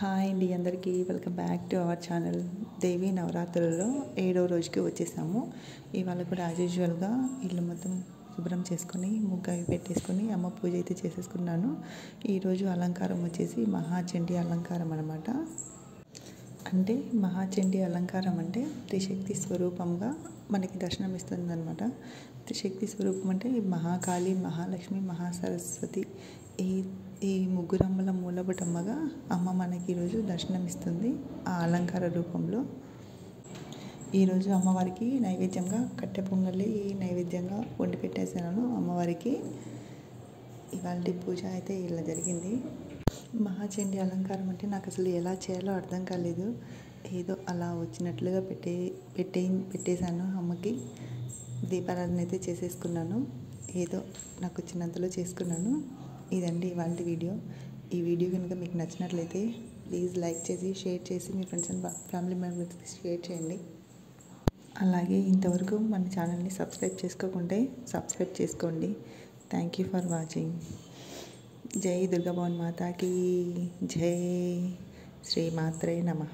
Hi అండి అందరికీ welcome back to our channel. Devi నవరాత్రులలో 7వ రోజుకి వచ్చేసాము. ఇవాళ కూడా యాజ్ యూజువల్గా ఇల్లు మొత్తం శుభ్రం చేసుకొని ముగ్గు అవి పెట్టేసుకొని అమ్మ పూజ అయితే చేసేసుకున్నాను. ఈరోజు అలంకారం వచ్చేసి మహాచండీ అలంకారం అనమాట. అంటే మహాచండీ అలంకారం అంటే త్రిశక్తి స్వరూపంగా మనకి దర్శనం ఇస్తుంది అనమాట. త్రిశక్తి స్వరూపం అంటే మహాకాళి, మహాలక్ష్మి, మహాసరస్వతి ఈ ముగ్గురమ్మల మూలబటమ్మగా అమ్మ మనకి ఈరోజు దర్శనమిస్తుంది ఆ అలంకార రూపంలో. ఈరోజు అమ్మవారికి నైవేద్యంగా కట్టె పొంగలి నైవేద్యంగా వండి పెట్టేసాను అమ్మవారికి. ఇవాళ పూజ అయితే ఇలా జరిగింది. మహాచండీ అలంకారం అంటే నాకు అసలు ఎలా చేయాలో అర్థం కాలేదు. ఏదో అలా వచ్చినట్లుగా పెట్టేశాను అమ్మకి. దీపారాధన అయితే చేసేసుకున్నాను. ఏదో నాకు వచ్చినంతలో చేసుకున్నాను. ఇదండి ఇవాళ వీడియో. ఈ వీడియో కనుక మీకు నచ్చినట్లయితే ప్లీజ్ లైక్ చేసి షేర్ చేసి మీ ఫ్రెండ్స్ అండ్ ఫ్యామిలీ మెంబర్స్కి షేర్ చేయండి. అలాగే ఇంతవరకు మన ఛానల్ని సబ్స్క్రైబ్ చేసుకోకుంటే సబ్స్క్రైబ్ చేసుకోండి. Thank you for watching. జై దుర్గా భవన్ మాతాకి జై. శ్రీ మాత్రే నమః.